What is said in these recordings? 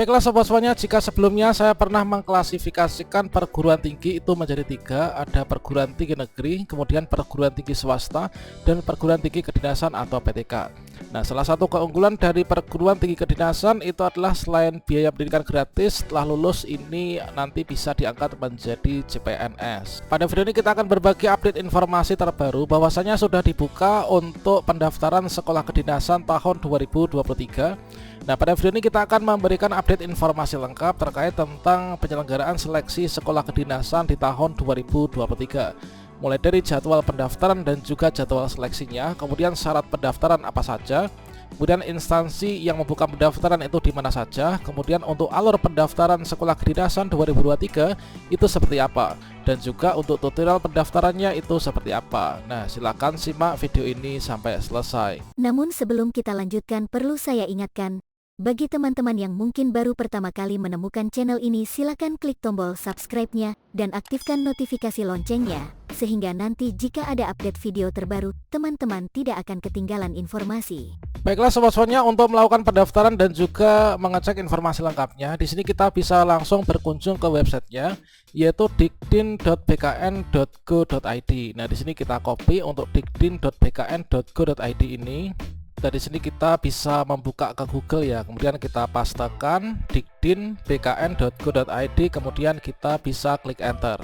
Baiklah sobat semuanya, jika sebelumnya saya pernah mengklasifikasikan perguruan tinggi itu menjadi tiga, ada perguruan tinggi negeri, kemudian perguruan tinggi swasta, dan perguruan tinggi kedinasan atau PTK. Nah, salah satu keunggulan dari perguruan tinggi kedinasan itu adalah selain biaya pendidikan gratis, setelah lulus ini nanti bisa diangkat menjadi CPNS. Pada video ini kita akan berbagi update informasi terbaru bahwasanya sudah dibuka untuk pendaftaran sekolah kedinasan tahun 2023. Nah, pada video ini kita akan memberikan update informasi lengkap terkait tentang penyelenggaraan seleksi sekolah kedinasan di tahun 2023. Mulai dari jadwal pendaftaran dan juga jadwal seleksinya, kemudian syarat pendaftaran apa saja, kemudian instansi yang membuka pendaftaran itu di mana saja, kemudian untuk alur pendaftaran sekolah kedinasan 2023 itu seperti apa, dan juga untuk tutorial pendaftarannya itu seperti apa. Nah, silakan simak video ini sampai selesai. Namun sebelum kita lanjutkan, perlu saya ingatkan, bagi teman-teman yang mungkin baru pertama kali menemukan channel ini, silakan klik tombol subscribe-nya dan aktifkan notifikasi loncengnya, sehingga nanti jika ada update video terbaru, teman-teman tidak akan ketinggalan informasi. Baiklah sobat-sobatnya, untuk melakukan pendaftaran dan juga mengecek informasi lengkapnya, di sini kita bisa langsung berkunjung ke websitenya, yaitu dikdin.bkn.go.id. Nah, di sini kita copy untuk dikdin.bkn.go.id ini. Dari sini kita bisa membuka ke Google ya, kemudian kita pastekan dikdin.bkn.go.id, kemudian kita bisa klik enter.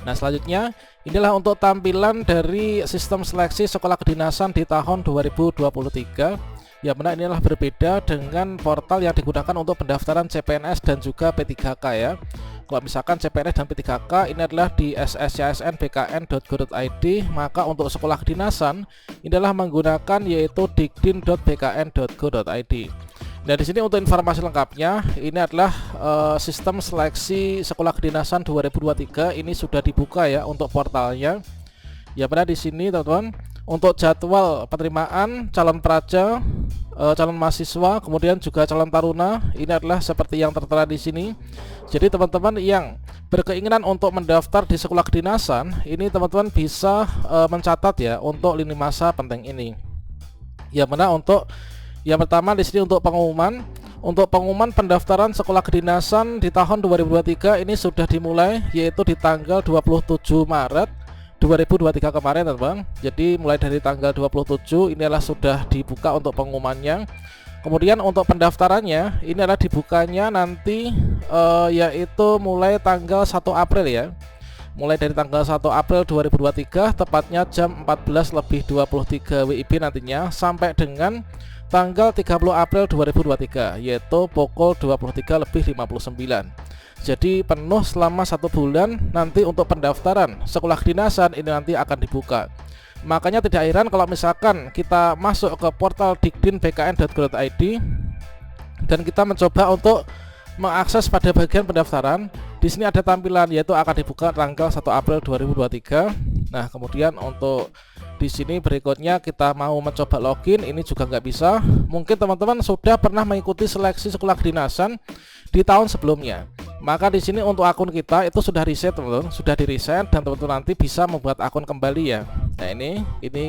Nah, selanjutnya inilah untuk tampilan dari sistem seleksi sekolah kedinasan di tahun 2023. Ya, mana inilah berbeda dengan portal yang digunakan untuk pendaftaran CPNS dan juga P3K ya. Kalau misalkan CPNS dan P3K ini adalah di sscsnbkn.go.id, maka untuk sekolah kedinasan ini adalah menggunakan yaitu dikdin.bkn.go.id. Nah, di sini untuk informasi lengkapnya, ini adalah sistem seleksi sekolah kedinasan 2023 ini sudah dibuka ya untuk portalnya. Ya, benar di sini teman-teman. Untuk jadwal penerimaan calon praja, calon mahasiswa, kemudian juga calon taruna, ini adalah seperti yang tertera di sini. Jadi teman-teman yang berkeinginan untuk mendaftar di sekolah kedinasan, ini teman-teman bisa mencatat ya untuk lini masa penting ini. Ya, mana untuk yang pertama di sini untuk pengumuman. Untuk pengumuman pendaftaran sekolah kedinasan di tahun 2023 ini sudah dimulai, yaitu di tanggal 27 Maret 2023 kemarin teman-teman. Jadi mulai dari tanggal 27 ini adalah sudah dibuka untuk pengumumannya. Kemudian untuk pendaftarannya ini adalah dibukanya nanti yaitu mulai tanggal 1 April ya. Mulai dari tanggal 1 April 2023 tepatnya jam 14.23 WIB nantinya sampai dengan tanggal 30 April 2023 yaitu pukul 23.59. Jadi penuh selama 1 bulan nanti untuk pendaftaran sekolah kedinasan ini nanti akan dibuka. Makanya tidak heran kalau misalkan kita masuk ke portal dikdin.bkn.go.id dan kita mencoba untuk mengakses pada bagian pendaftaran. Di sini ada tampilan yaitu akan dibuka tanggal 1 April 2023. Nah, kemudian untuk di sini berikutnya kita mau mencoba login, ini juga nggak bisa. Mungkin teman-teman sudah pernah mengikuti seleksi sekolah kedinasan di tahun sebelumnya. Maka di sini untuk akun kita itu sudah reset teman-teman, sudah di reset dan teman-teman nanti bisa membuat akun kembali ya. Nah, ini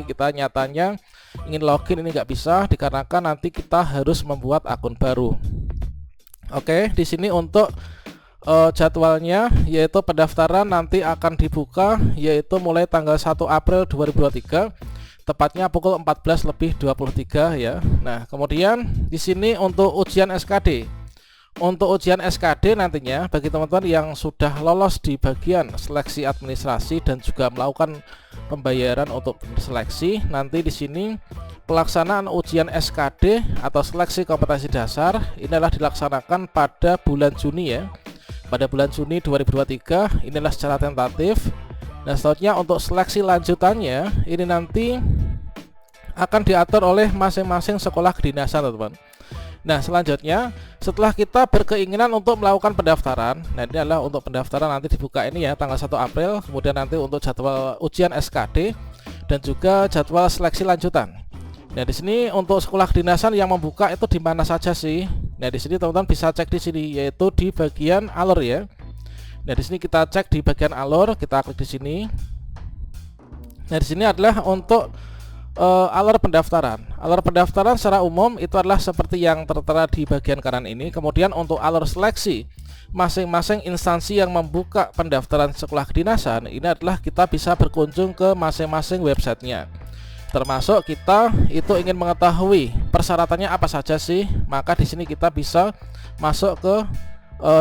kita nyatanya ingin login ini nggak bisa dikarenakan nanti kita harus membuat akun baru. Oke, di sini untuk jadwalnya yaitu pendaftaran nanti akan dibuka yaitu mulai tanggal 1 April 2023 tepatnya pukul 14.23 ya. Nah, kemudian di sini untuk ujian SKD. Untuk ujian SKD nantinya bagi teman-teman yang sudah lolos di bagian seleksi administrasi dan juga melakukan pembayaran untuk seleksi, nanti di sini pelaksanaan ujian SKD atau seleksi kompetensi dasar ini adalah dilaksanakan pada bulan Juni ya. Pada bulan Juni 2023 inilah secara tentatif. Nah, selanjutnya untuk seleksi lanjutannya ini nanti akan diatur oleh masing-masing sekolah kedinasan teman-teman. Nah, selanjutnya setelah kita berkeinginan untuk melakukan pendaftaran, nah ini adalah untuk pendaftaran nanti dibuka ini ya tanggal 1 April, kemudian nanti untuk jadwal ujian SKD dan juga jadwal seleksi lanjutan. Nah, di sini untuk sekolah kedinasan yang membuka itu di mana saja sih? Nah, di sini teman-teman bisa cek di sini yaitu di bagian alur ya. Nah, di sini kita cek di bagian alur, kita klik di sini. Nah, di sini adalah untuk alur pendaftaran. Alur pendaftaran secara umum itu adalah seperti yang tertera di bagian kanan ini. Kemudian untuk alur seleksi, masing-masing instansi yang membuka pendaftaran sekolah kedinasan ini adalah kita bisa berkunjung ke masing-masing websitenya. Termasuk kita itu ingin mengetahui persyaratannya apa saja sih, maka di sini kita bisa masuk ke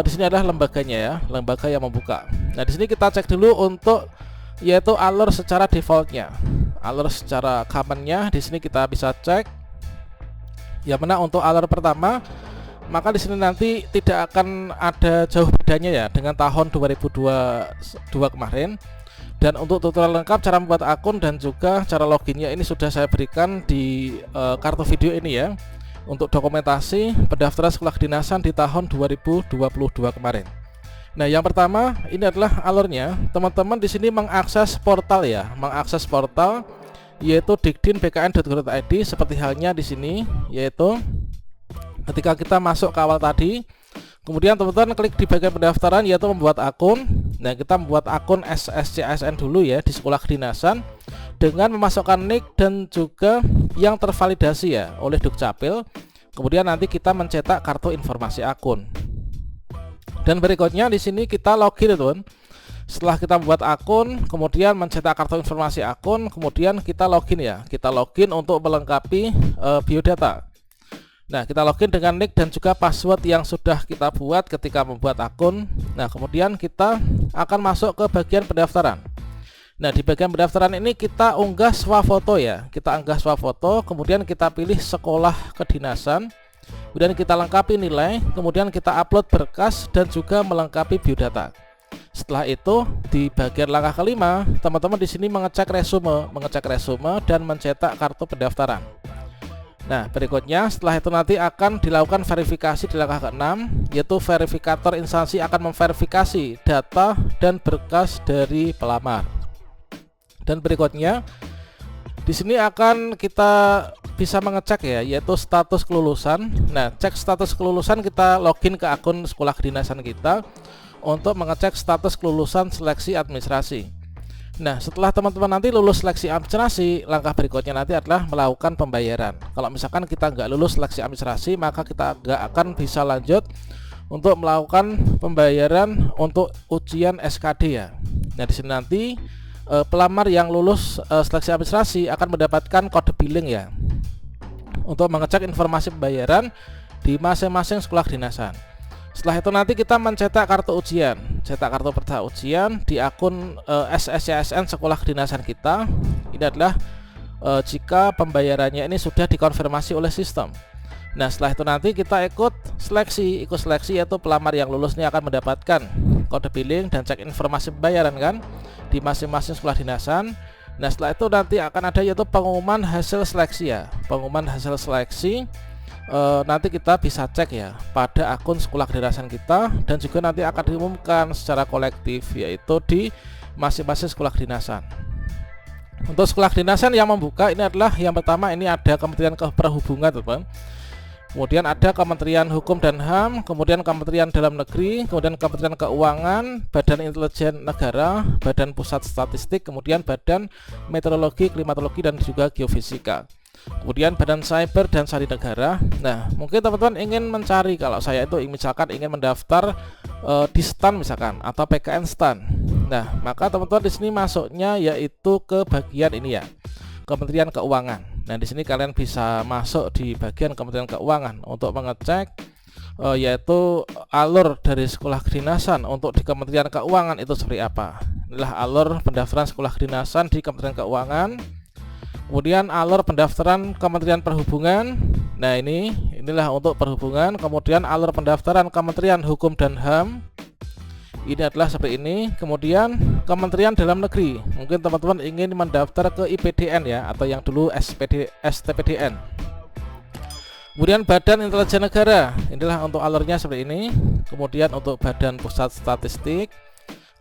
di sini adalah lembaganya ya, lembaga yang membuka. Nah, di sini kita cek dulu untuk yaitu alur secara defaultnya. Alur secara commonnya di sini kita bisa cek. Yang mana untuk alur pertama, maka di sini nanti tidak akan ada jauh bedanya ya dengan tahun 2022 kemarin. Dan untuk tutorial lengkap cara membuat akun dan juga cara loginnya ini sudah saya berikan di kartu video ini ya, untuk dokumentasi pendaftaran sekolah kedinasan di tahun 2022 kemarin. Nah, yang pertama ini adalah alurnya. Teman-teman di sini mengakses portal ya, mengakses portal yaitu dikdin.bkn.go.id seperti halnya di sini, yaitu ketika kita masuk ke awal tadi. Kemudian teman-teman klik di bagian pendaftaran yaitu membuat akun. Nah, kita membuat akun SSCSN dulu ya di sekolah kedinasan dengan memasukkan nick dan juga yang tervalidasi ya oleh Dukcapil. Kemudian nanti kita mencetak kartu informasi akun. Dan berikutnya di sini kita login, teman. Setelah kita membuat akun, kemudian mencetak kartu informasi akun, kemudian kita login ya. Kita login untuk melengkapi biodata. Nah, kita login dengan nick dan juga password yang sudah kita buat ketika membuat akun. Nah, kemudian kita akan masuk ke bagian pendaftaran. Nah, di bagian pendaftaran ini kita unggah swafoto ya. Kita unggah swafoto, kemudian kita pilih sekolah kedinasan. Kemudian kita lengkapi nilai, kemudian kita upload berkas dan juga melengkapi biodata. Setelah itu di bagian langkah kelima, teman-teman di sini mengecek resume dan mencetak kartu pendaftaran. Nah, berikutnya setelah itu nanti akan dilakukan verifikasi di langkah ke-6, yaitu verifikator instansi akan memverifikasi data dan berkas dari pelamar. Dan berikutnya di sini akan kita bisa mengecek ya, yaitu status kelulusan. Nah, cek status kelulusan, kita login ke akun sekolah kedinasan kita untuk mengecek status kelulusan seleksi administrasi. Nah, setelah teman-teman nanti lulus seleksi administrasi, langkah berikutnya nanti adalah melakukan pembayaran. Kalau misalkan kita nggak lulus seleksi administrasi, maka kita nggak akan bisa lanjut untuk melakukan pembayaran untuk ujian SKD ya. Nah, di sini nanti pelamar yang lulus seleksi administrasi akan mendapatkan kode billing ya, untuk mengecek informasi pembayaran di masing-masing sekolah kedinasan. Setelah itu nanti kita mencetak kartu ujian, cetak kartu peserta ujian di akun SSCSN sekolah kedinasan kita. Ini adalah jika pembayarannya ini sudah dikonfirmasi oleh sistem. Nah, setelah itu nanti kita ikut seleksi yaitu pelamar yang lulus ini akan mendapatkan kode billing dan cek informasi pembayaran kan di masing-masing sekolah kedinasan. Nah, setelah itu nanti akan ada yaitu pengumuman hasil seleksi ya, pengumuman hasil seleksi. Nanti kita bisa cek ya pada akun sekolah kedinasan kita, dan juga nanti akan diumumkan secara kolektif yaitu di masing-masing sekolah kedinasan. Untuk sekolah kedinasan yang membuka ini adalah yang pertama, ini ada Kementerian Perhubungan, teman. Kemudian ada Kementerian Hukum dan HAM, kemudian Kementerian Dalam Negeri, kemudian Kementerian Keuangan, Badan Intelijen Negara, Badan Pusat Statistik, kemudian Badan Meteorologi, Klimatologi dan juga Geofisika. Kemudian Badan Cyber dan Sandi Negara. Nah, mungkin teman-teman ingin mencari, kalau saya itu misalkan ingin mendaftar di STAN misalkan atau PKN STAN. Nah, maka teman-teman di sini masuknya yaitu ke bagian ini ya, Kementerian Keuangan. Nah, di sini kalian bisa masuk di bagian Kementerian Keuangan untuk mengecek yaitu alur dari sekolah kedinasan untuk di Kementerian Keuangan itu seperti apa. Inilah alur pendaftaran sekolah kedinasan di Kementerian Keuangan. Kemudian alur pendaftaran Kementerian Perhubungan. Nah, inilah untuk perhubungan. Kemudian alur pendaftaran Kementerian Hukum dan HAM. Ini adalah seperti ini. Kemudian Kementerian Dalam Negeri. Mungkin teman-teman ingin mendaftar ke IPDN ya, atau yang dulu STPDN. Kemudian Badan Intelijen Negara. Inilah untuk alurnya seperti ini. Kemudian untuk Badan Pusat Statistik.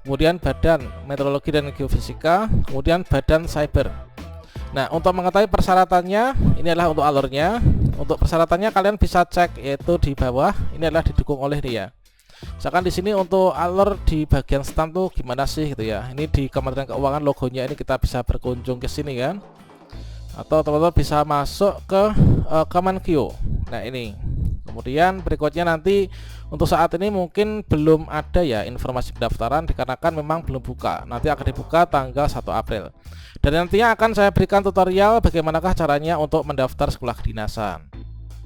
Kemudian Badan Meteorologi dan Geofisika. Kemudian Badan Cyber. Nah, untuk mengetahui persyaratannya, ini adalah untuk alurnya. Untuk persyaratannya kalian bisa cek yaitu di bawah. Ini adalah didukung oleh dia. Misalkan di sini untuk alur di bagian STAN tuh gimana sih gitu ya. Ini di Kementerian Keuangan logonya ini kita bisa berkunjung ke sini kan. atau teman-teman bisa masuk ke Kemenkeu. Nah ini, kemudian berikutnya nanti untuk saat ini mungkin belum ada ya informasi pendaftaran dikarenakan memang belum buka. Nanti akan dibuka tanggal 1 April. Dan nantinya akan saya berikan tutorial bagaimanakah caranya untuk mendaftar sekolah kedinasan.